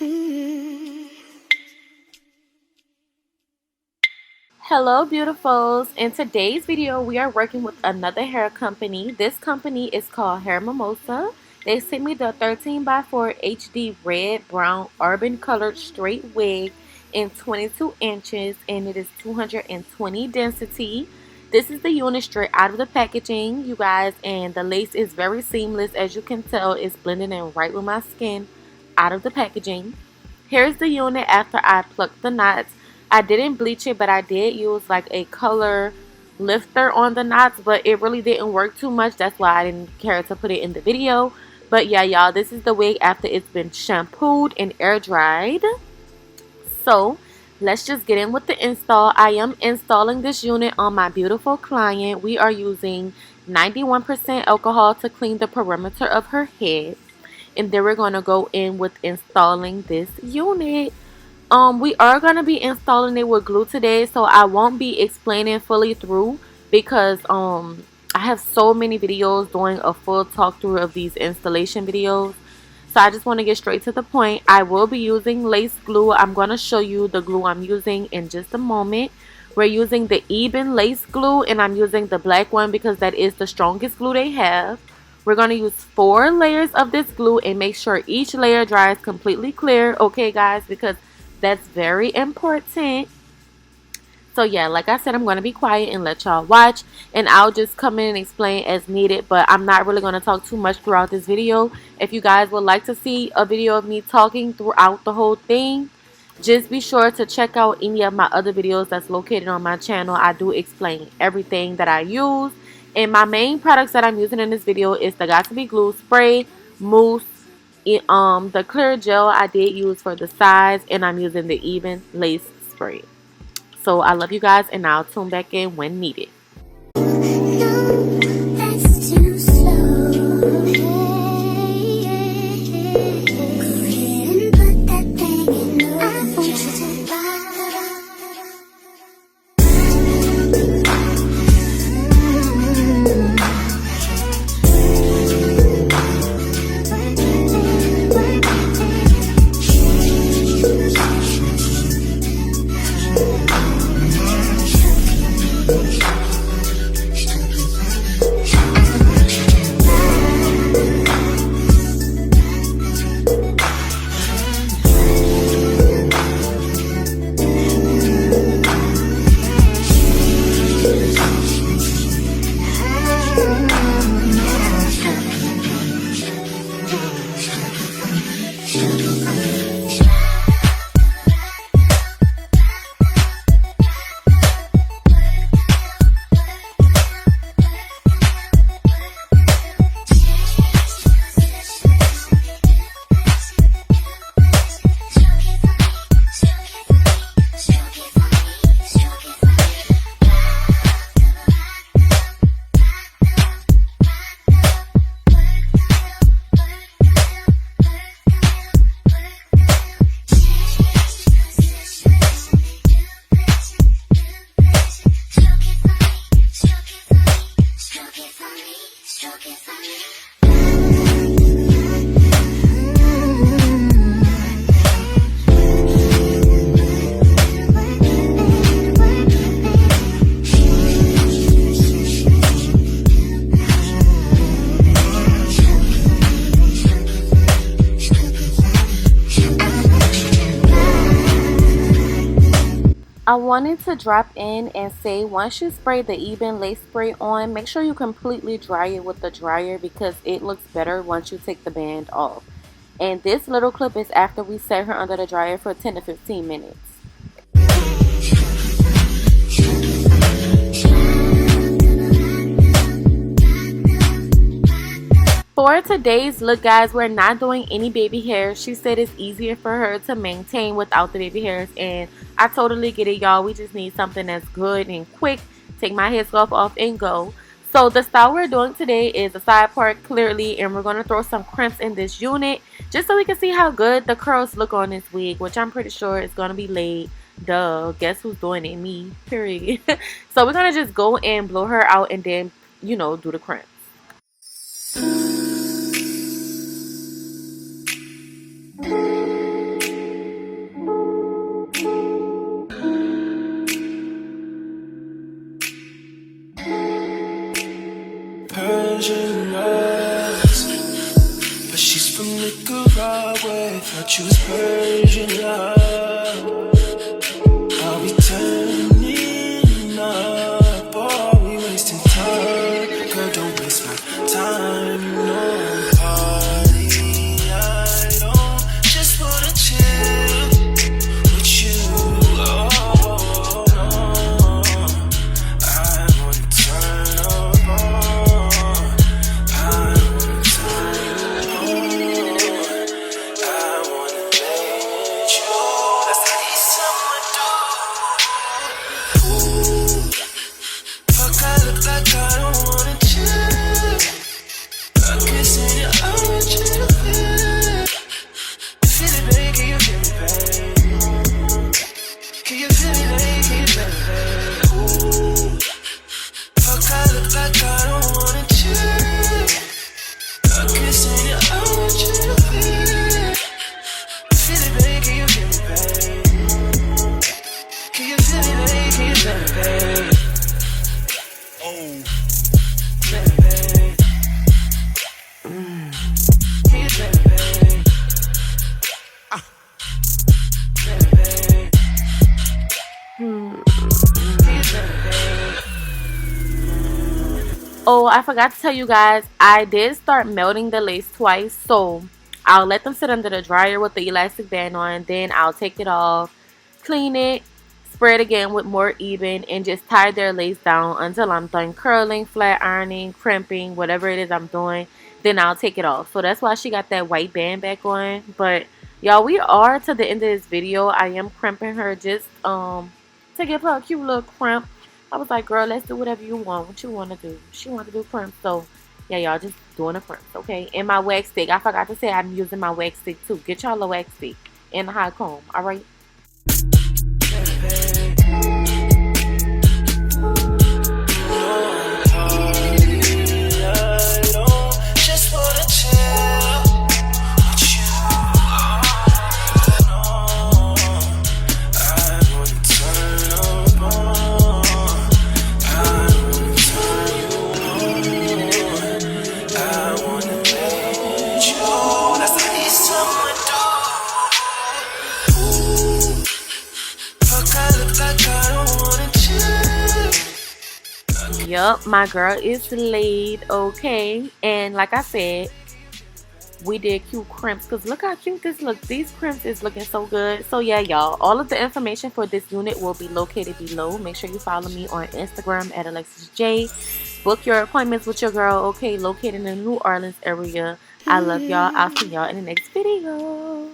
Hello beautifuls. In today's video we are working with another hair company. This company is called Hermosa. They sent me the 13x4 HD red brown urban colored straight wig in 22 inches and it is 220 density. This is the unit straight out of the packaging, you guys, and the lace is very seamless. As you can tell, it's blending in right with my skin out of the packaging. Here's the unit after I plucked the knots. I didn't bleach it, but I did use like a color lifter on the knots, but it really didn't work too much. That's why I didn't care to put it in the video. But yeah, y'all, this is the wig after it's been shampooed and air dried. So let's just get in with the install. I am installing this unit on my beautiful client. We are using 91% alcohol to clean the perimeter of her head. And then we're going to go in with installing this unit. We are going to be installing it with glue today, so I won't be explaining fully through because I have so many videos doing a full talk through of these installation videos. So I just want to get straight to the point. I will be using lace glue. I'm going to show you the glue I'm using in just a moment. We're using the Eben lace glue and I'm using the black one because that is the strongest glue they have. We're going to use 4 layers of this glue and make sure each layer dries completely clear. Okay guys, because that's very important. So yeah, like I said, I'm going to be quiet and let y'all watch, and I'll just come in and explain as needed, but I'm not really going to talk too much throughout this video. If you guys would like to see a video of me talking throughout the whole thing, just be sure to check out any of my other videos that's located on my channel. I do explain everything that I use, and my main products that I'm using in this video is the Got To Be Glue Spray, Mousse, the clear gel I did use for the size, and I'm using the Eben lace spray. So I love you guys, and I'll tune back in when needed. I wanted to drop in and say, once you spray the Eben lace spray on, make sure you completely dry it with the dryer because it looks better once you take the band off. And this little clip is after we set her under the dryer for 10 to 15 minutes. For today's look, guys, we're not doing any baby hairs. She said it's easier for her to maintain without the baby hairs, and I totally get it, y'all. We just need something that's good and quick. Take my head scarf off and go. So the style we're doing today is a side part clearly, and we're going to throw some crimps in this unit just so we can see how good the curls look on this wig, which I'm pretty sure is going to be laid. Duh, guess who's doing it? Me, period. So we're going to just go and blow her out and then, you know, do the crimps. virgin eyes, but she's from Nicaragua. Thought you was Persian love. Are we turning up? Or are we wasting time? Girl, don't waste my time. No party. I don't just wanna chill with you. Oh no, I wanna turn up on. I wanna turn on. I wanna make you. That's the least someone do. Fuck, I look like I don't wanna chill. I'm kissing you, I want you to feel it. Feel it, baby, can you feel me, baby? Can you feel me, baby, can you feel me, baby? Fuck, I look like I don't wanna chill. I'm kissing you, I want you to feel it. Feel it, baby, can you feel me, baby? Can you feel me, baby, can you feel me, baby? Oh, baby, baby. Can you feel me, baby? Baby, baby. Can you feel me, baby? Oh, I forgot to tell you guys, I did start melting the lace twice, so I'll let them sit under the dryer with the elastic band on, then I'll take it off, clean it, spray it again with more even, and just tie their lace down until I'm done curling, flat ironing, crimping, whatever it is I'm doing. Then I'll take it off. So that's why she got that white band back on. But y'all, we are to the end of this video. I am crimping her just to give her a cute little crimp. I was like, girl, let's do whatever you want. What you want to do? She wanted to do crimp. So yeah, y'all, just doing a crimp, okay? And my wax stick. I forgot to say I'm using my wax stick too. Get y'all a wax stick and a hot comb. All right. Yup, my girl is laid, okay? And like I said, we did cute crimps because look how cute this looks. These crimps is looking so good. So yeah, y'all, all of the information for this unit will be located below. Make sure you follow me on Instagram at alexisjayyt. Book your appointments with your girl, okay? Located in the New Orleans area. I love y'all. I'll see y'all in the next video.